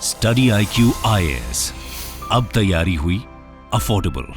Study IQ IAS, अब तैयारी हुई अफोर्डेबल।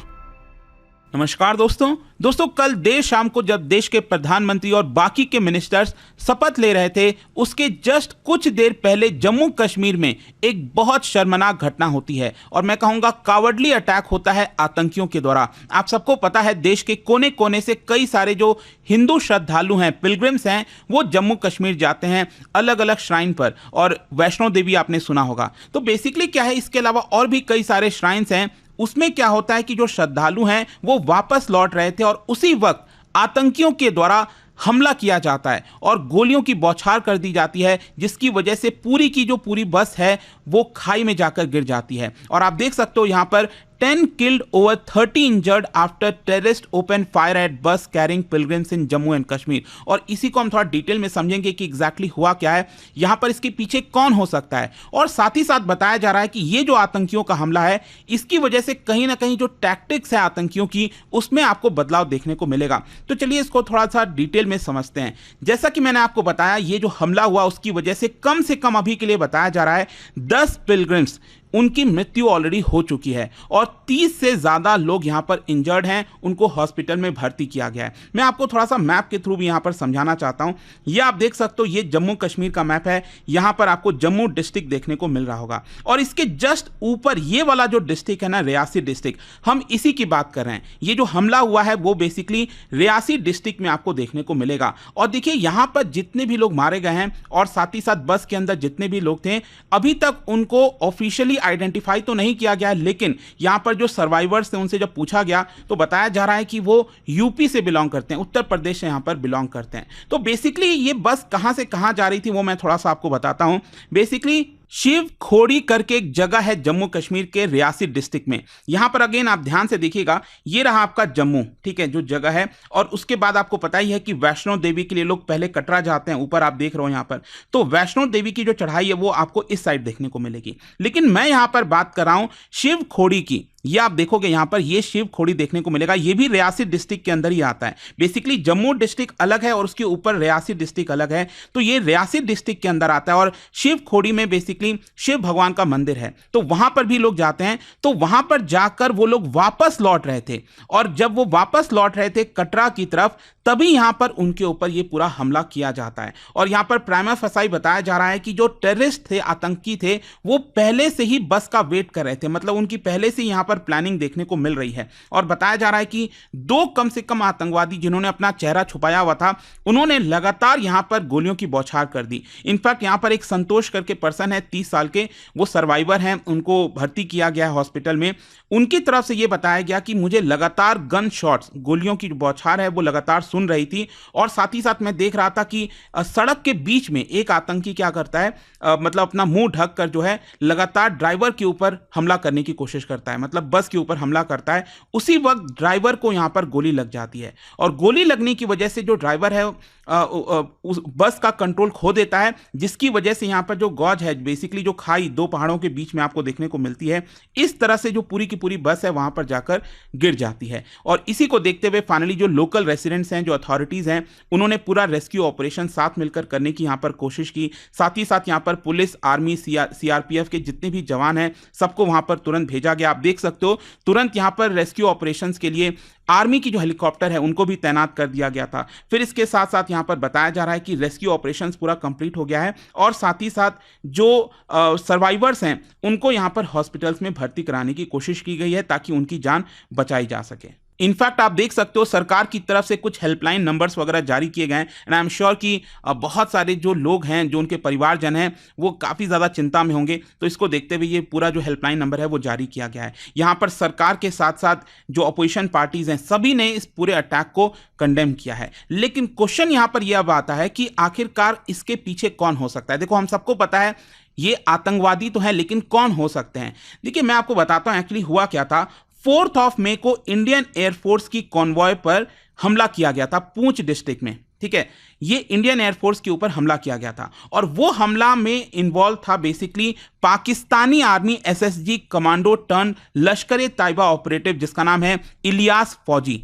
नमस्कार दोस्तों कल देर शाम को जब देश के प्रधानमंत्री और बाकी के मिनिस्टर्स शपथ ले रहे थे, उसके जस्ट कुछ देर पहले जम्मू कश्मीर में एक बहुत शर्मनाक घटना होती है और मैं कहूंगा कावर्डली अटैक होता है आतंकियों के द्वारा। आप सबको पता है देश के कोने कोने से कई सारे जो हिंदू श्रद्धालु हैं, पिलग्रिम्स हैं, वो जम्मू कश्मीर जाते हैं अलग अलग श्राइन पर, और वैष्णो देवी आपने सुना होगा। तो बेसिकली क्या है, इसके अलावा और भी कई सारे श्राइन्स हैं। उसमें क्या होता है कि जो श्रद्धालु हैं वो वापस लौट रहे थे और उसी वक्त आतंकियों के द्वारा हमला किया जाता है और गोलियों की बौछार कर दी जाती है, जिसकी वजह से पूरी की जो पूरी बस है वो खाई में जाकर गिर जाती है। और आप देख सकते हो यहाँ पर 10 killed over 30 injured after terrorists open fire at bus carrying pilgrims in Jammu and Kashmir। और इसी को हम थोड़ा डिटेल में समझेंगे कि एग्जैक्टली हुआ क्या है, यहाँ पर इसके पीछे कौन हो सकता है, और साथ ही साथ बताया जा रहा है कि ये जो आतंकियों का हमला है इसकी वजह से कहीं ना कहीं जो टैक्टिक्स है आतंकियों की उसमें आपको बदलाव देखने को मिलेगा। तो चलिए इसको थोड़ा सा डिटेल में समझते हैं। जैसा कि मैंने आपको बताया, ये जो हमला हुआ उसकी वजह से कम अभी के लिए बताया जा रहा है 10 पिलग्रिम्स उनकी मृत्यु ऑलरेडी हो चुकी है और 30 से ज़्यादा लोग यहाँ पर इंजर्ड हैं, उनको हॉस्पिटल में भर्ती किया गया है। मैं आपको थोड़ा सा मैप के थ्रू भी यहाँ पर समझाना चाहता हूँ। ये आप देख सकते हो, ये जम्मू कश्मीर का मैप है। यहाँ पर आपको जम्मू डिस्ट्रिक्ट देखने को मिल रहा होगा और इसके जस्ट ऊपर ये वाला जो डिस्ट्रिक्ट है ना, रियासी डिस्ट्रिक्ट, हम इसी की बात कर रहे हैं। ये जो हमला हुआ है वो बेसिकली रियासी डिस्ट्रिक्ट में आपको देखने को मिलेगा। और देखिए यहाँ पर जितने भी लोग मारे गए हैं और साथ ही साथ बस के अंदर जितने भी लोग थे, अभी तक उनको ऑफिशियली आइडेंटिफाई तो नहीं किया गया है, लेकिन यहां पर जो सर्वाइवर्स थे उनसे जब पूछा गया तो बताया जा रहा है कि वो यूपी से बिलोंग करते हैं, उत्तर प्रदेश से यहां पर बिलोंग करते हैं। तो बेसिकली ये बस कहां से कहां जा रही थी वो मैं थोड़ा सा आपको बताता हूं। बेसिकली शिव खोड़ी करके एक जगह है जम्मू कश्मीर के रियासी डिस्ट्रिक्ट में। यहां पर अगेन आप ध्यान से देखिएगा, ये रहा आपका जम्मू, ठीक है, जो जगह है। और उसके बाद आपको पता ही है कि वैष्णो देवी के लिए लोग पहले कटरा जाते हैं, ऊपर आप देख रहे हो यहां पर। तो वैष्णो देवी की जो चढ़ाई है वो आपको इस साइड देखने को मिलेगी, लेकिन मैं यहां पर बात कर रहा हूं शिव खोड़ी की। ये आप देखोगे यहां पर ये शिव खोड़ी देखने को मिलेगा, ये भी रियासी डिस्ट्रिक्ट के अंदर ही आता है। बेसिकली जम्मू डिस्ट्रिक्ट अलग है और उसके ऊपर रियासी डिस्ट्रिक्ट अलग है, तो ये रियासी डिस्ट्रिक्ट के अंदर आता है। और शिव खोड़ी में बेसिकली शिव भगवान का मंदिर है, तो वहां पर भी लोग जाते हैं। तो वहां पर जाकर वो लोग वापस लौट रहे थे और जब वो वापस लौट रहे थे कटरा की तरफ, तभी यहां पर उनके ऊपर ये पूरा हमला किया जाता है। और यहां पर प्राइमा फसाई बताया जा रहा है कि जो टेररिस्ट थे, आतंकी थे, वो पहले से ही बस का वेट कर रहे थे, मतलब उनकी पहले से यहां पर प्लानिंग देखने को मिल रही है। और बताया जा रहा है कि 2 कम से कम आतंकवादी जिन्होंने अपना चेहरा छुपाया हुआ था, उन्होंने लगातार यहां पर गोलियों की बौछार कर दी। इनफैक्ट यहां पर एक संतोष करके पर्सन है, 30 साल के, वो सर्वाइवर हैं, उनको भर्ती किया गया है हॉस्पिटल में। उनकी तरफ से यह बताया गया कि मुझे लगातार गन शॉट्स, गोलियों की बौछार है वो लगातार सुन रही थी। और साथ ही साथ मैं देख रहा था कि सड़क के बीच में एक आतंकी क्या करता है, मतलब अपना मुंह ढक कर जो है लगातार ड्राइवर के ऊपर हमला करने की कोशिश करता है, मतलब बस के ऊपर हमला करता है। उसी वक्त ड्राइवर को यहां पर गोली लग जाती है और गोली लगने की वजह से जो ड्राइवर है उस बस का कंट्रोल खो देता है, जिसकी वजह से यहां पर जो गॉज है, बेसिकली जो खाई 2 पहाड़ों के बीच में आपको देखने को मिलती है, इस तरह से जो पूरी की पूरी बस है वहां पर जाकर गिर जाती है। और इसी को देखते हुए फाइनली जो लोकल रेसिडेंट्स हैं, जो अथॉरिटीज हैं, उन्होंने पूरा रेस्क्यू ऑपरेशन साथ मिलकर करने की यहां पर कोशिश की। साथ ही साथ यहां पर पुलिस, आर्मी, सीआरपीएफ के जितने भी जवान हैं सबको वहां पर तुरंत भेजा गया। आप देख सकते हो तुरंत यहां पर रेस्क्यू ऑपरेशंस के लिए आर्मी की जो हेलीकॉप्टर है उनको भी तैनात कर दिया गया था। फिर इसके साथ साथ यहां पर बताया जा रहा है कि रेस्क्यू ऑपरेशंस पूरा कंप्लीट हो गया है और साथ ही साथ जो सर्वाइवर्स हैं उनको यहां पर हॉस्पिटल्स में भर्ती कराने की कोशिश की गई है ताकि उनकी जान बचाई जा सके। इनफैक्ट आप देख सकते हो सरकार की तरफ से कुछ हेल्पलाइन नंबर्स वगैरह जारी किए गए हैं एंड आई एम श्योर कि बहुत सारे जो लोग हैं, जो उनके परिवारजन हैं, वो काफ़ी ज़्यादा चिंता में होंगे। तो इसको देखते हुए ये पूरा जो हेल्पलाइन नंबर है वो जारी किया गया है। यहाँ पर सरकार के साथ साथ जो अपोजिशन पार्टीज हैं सभी ने इस पूरे अटैक को कंडेम किया है। लेकिन क्वेश्चन यहाँ पर यह अब आता है कि आखिरकार इसके पीछे कौन हो सकता है। देखो, हम सबको पता है ये आतंकवादी तो है, लेकिन कौन हो सकते हैं। देखिए मैं आपको बताता हूँ एक्चुअली हुआ क्या था। 4 मई को इंडियन एयरफोर्स की कॉन्वॉय पर हमला किया गया था पूंछ डिस्ट्रिक्ट में, ठीक है। ये इंडियन एयरफोर्स के ऊपर हमला किया गया था और वो हमला में इन्वॉल्व था basically Pakistani army SSG commando turn लश्कर ए तैयबा ऑपरेटिव, जिसका नाम है इलियास फौजी।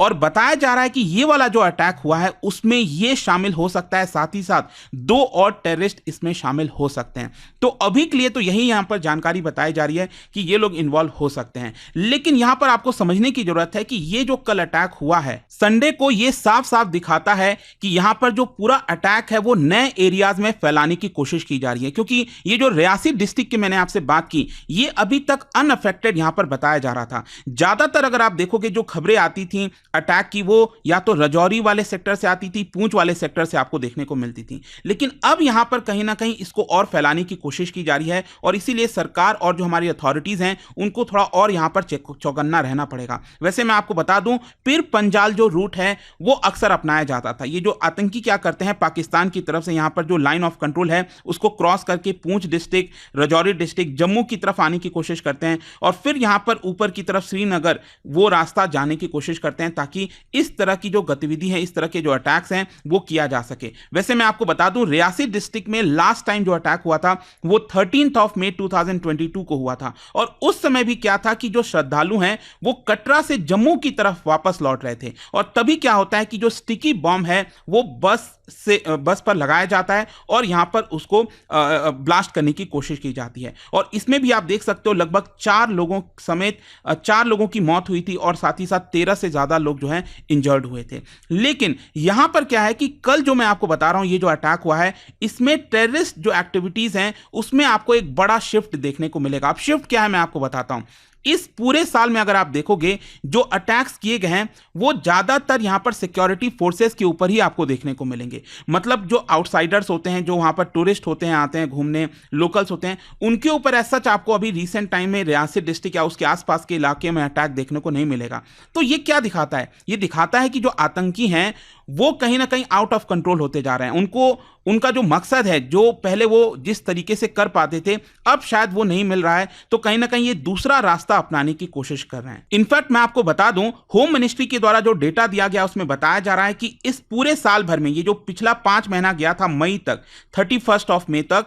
और बताया जा रहा है कि ये वाला जो अटैक हुआ है उसमें ये शामिल हो सकता है, साथ ही साथ 2 और टेररिस्ट इसमें शामिल हो सकते हैं। तो अभी के लिए तो यही यहां पर जानकारी बताई जा रही है कि ये लोग इन्वॉल्व हो सकते हैं, लेकिन यहां पर आपको समझने की जरूरत है कि ये जो कल अटैक हुआ है संडे को, ये साफ साफ दिखाता है कि यहां पर जो पूरा अटैक है वो नए एरियाज में फैलाने की कोशिश की जा रही है, क्योंकि ये जो रियासी डिस्ट्रिक्ट की मैंने आपसे बात की, ये अभी तक अनअफेक्टेड यहां पर बताया जा रहा था। ज्यादातर अगर आप देखोगे जो खबरें आती थी अटैक की, वो या तो रजौरी वाले सेक्टर से आती थी, पूंछ वाले सेक्टर से आपको देखने को मिलती थी, लेकिन अब यहां पर कहीं ना कहीं इसको और फैलाने की कोशिश की जा रही है और इसीलिए सरकार और जो हमारी अथॉरिटीज हैं उनको थोड़ा और यहां पर चौकन्ना रहना पड़ेगा। वैसे मैं आपको बता दूं, पीर पंजाल जो रूट है वो अक्सर अपनाया जाता था। ये जो आतंकी क्या करते हैं, पाकिस्तान की तरफ से यहां पर जो लाइन ऑफ कंट्रोल है उसको क्रॉस करके पूंछ डिस्ट्रिक्ट, रजौरी डिस्ट्रिक्ट, जम्मू की तरफ आने की कोशिश करते हैं और फिर यहां पर ऊपर की तरफ श्रीनगर वो रास्ता जाने की कोशिश करते हैं ताकि इस तरह की जो गतिविधि है, इस तरह के जो अटैक्स हैं वो किया जा सके। वैसे मैं आपको बता दूं, रियासी डिस्ट्रिक्ट में लास्ट टाइम जो अटैक हुआ था वो 13 मई 2022 को हुआ था और उस समय भी क्या था कि जो श्रद्धालु हैं वो कटरा से जम्मू की तरफ वापस लौट रहे थे और तभी क्या होता है कि जो स्टिकी बॉम्ब है वो बस पर लगाया जाता है और यहां पर उसको ब्लास्ट करने की कोशिश की जाती है और इसमें भी आप देख सकते हो लगभग 4 लोगों समेत 4 लोगों की मौत हुई थी और साथ ही साथ 13 से ज्यादा लोग जो हैं इंजर्ड हुए थे। लेकिन यहां पर क्या है कि कल जो मैं आपको बता रहा हूं, ये जो अटैक हुआ है इसमें टेररिस्ट जो एक्टिविटीज हैं उसमें आपको एक बड़ा शिफ्ट देखने को मिलेगा। अब शिफ्ट क्या है मैं आपको बताता हूं। इस पूरे साल में अगर आप देखोगे जो अटैक्स किए गए हैं वो ज्यादातर यहां पर सिक्योरिटी फोर्सेस के ऊपर ही आपको देखने को मिलेंगे। मतलब जो आउटसाइडर्स होते हैं, जो वहां पर टूरिस्ट होते हैं, आते हैं घूमने, लोकल्स होते हैं, उनके ऊपर ऐसा आपको अभी रिसेंट टाइम में रियासी डिस्ट्रिक्ट या उसके आसपास के इलाके में अटैक देखने को नहीं मिलेगा। तो ये क्या दिखाता है? ये दिखाता है कि जो आतंकी हैं वो कहीं ना कहीं आउट ऑफ कंट्रोल होते जा रहे हैं। उनका जो मकसद है, जो पहले वो जिस तरीके से कर पाते थे, अब शायद वो नहीं मिल रहा है, तो कहीं ना कहीं ये दूसरा रास्ता अपनाने की कोशिश कर रहे हैं। इनफैक्ट मैं आपको बता दूं, होम मिनिस्ट्री के द्वारा जो डेटा दिया गया उसमें बताया जा रहा है कि इस पूरे साल भर में, ये जो पिछला 5 महीना गया था मई तक, 31 मई तक,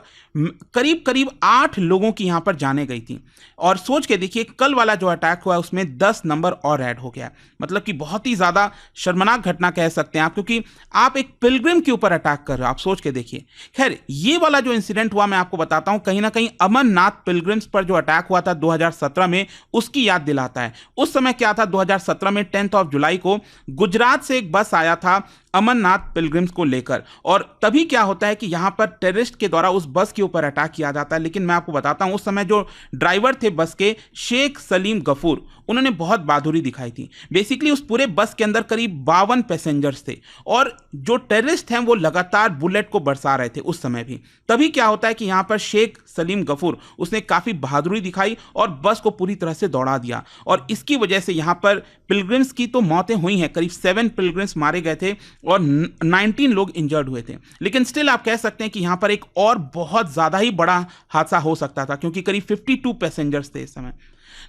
करीब करीब 8 लोगों की यहां पर जाने गई थी। और सोच के देखिए, कल वाला जो अटैक हुआ उसमें 10 नंबर और ऐड हो गया। मतलब कि बहुत ही ज्यादा शर्मनाक घटना कह सकते हैं आप, क्योंकि आप एक पिलग्रिम के ऊपर अटैक कर रहे हो। आप सोच के देखिए। खैर, ये वाला जो इंसिडेंट हुआ मैं आपको बताता हूं, कहीं ना कहीं अमरनाथ पिलग्रिम्स पर जो अटैक हुआ था 2017 में, उसकी याद दिलाता है। उस समय क्या था, 2017 में 10 जुलाई को गुजरात से एक बस आया था अमरनाथ पिलग्रिम्स को लेकर, और तभी क्या होता है कि यहां पर टेररिस्ट के द्वारा उस बस के ऊपर अटैक किया जाता है। लेकिन मैं आपको बताता हूं, उस समय जो ड्राइवर थे बस के, शेख सलीम गफूर, उन्होंने बहुत बहादुरी दिखाई थी। बेसिकली उस पूरे बस के अंदर करीब 52 पैसेंजर्स थे और जो टेररिस्ट हैं वो लगातार बुलेट को बरसा रहे थे उस समय भी। तभी क्या होता है कि यहां पर शेख सलीम गफूर, उसने काफी बहादुरी दिखाई और बस को पूरी तरह से दौड़ा दिया, और इसकी वजह से यहां पर पिलग्रिम्स की तो मौतें हुई हैं। करीब 7 पिलग्रिम्स मारे गए थे और 19 लोग इंजर्ड हुए थे। लेकिन स्टिल आप कह सकते हैं कि यहां पर एक और बहुत ज्यादा ही बड़ा हादसा हो सकता था, क्योंकि करीब 52 पैसेंजर्स थे इस समय।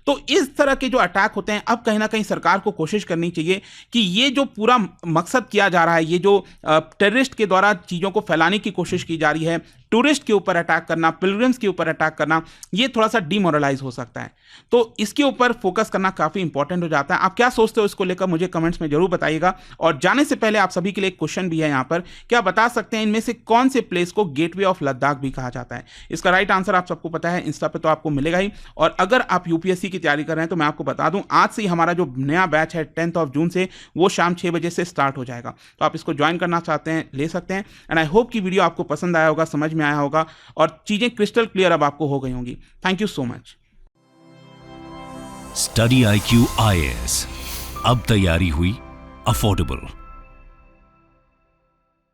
तो इस तरह के जो अटैक होते हैं, अब कहीं ना कहीं सरकार को कोशिश करनी चाहिए कि ये जो पूरा मकसद किया जा रहा है, ये जो टेररिस्ट के द्वारा चीज़ों को फैलाने की कोशिश की जा रही है, टूरिस्ट के ऊपर अटैक करना, पिलग्रिम्स के ऊपर अटैक करना, ये थोड़ा सा डिमोरलाइज हो सकता है। तो इसके ऊपर फोकस करना काफ़ी इंपॉर्टेंट हो जाता है। आप क्या सोचते हो इसको लेकर मुझे कमेंट्स में जरूर बताइएगा। और जाने से पहले आप सभी के लिए एक क्वेश्चन भी है यहाँ पर, क्या बता सकते हैं इनमें से कौन से प्लेस को गेटवे ऑफ लद्दाख भी कहा जाता है? इसका राइट आंसर आप सबको पता है, इंस्टा पे तो आपको मिलेगा ही। और अगर आप यूपीएससी की तैयारी कर रहे हैं तो मैं आपको बता दूं, आज से ही हमारा जो नया बैच है 10 जून से, वो शाम 6 बजे से स्टार्ट हो जाएगा। तो आप इसको ज्वाइन करना चाहते हैं, ले सकते हैं। एंड आई होप कि वीडियो आपको पसंद आया होगा, समझ में आया होगा और चीजें क्रिस्टल क्लियर अब आपको हो गई होंगी। Thank you so much. Study IQ IAS, अब तैयारी हुई अफोर्डेबल।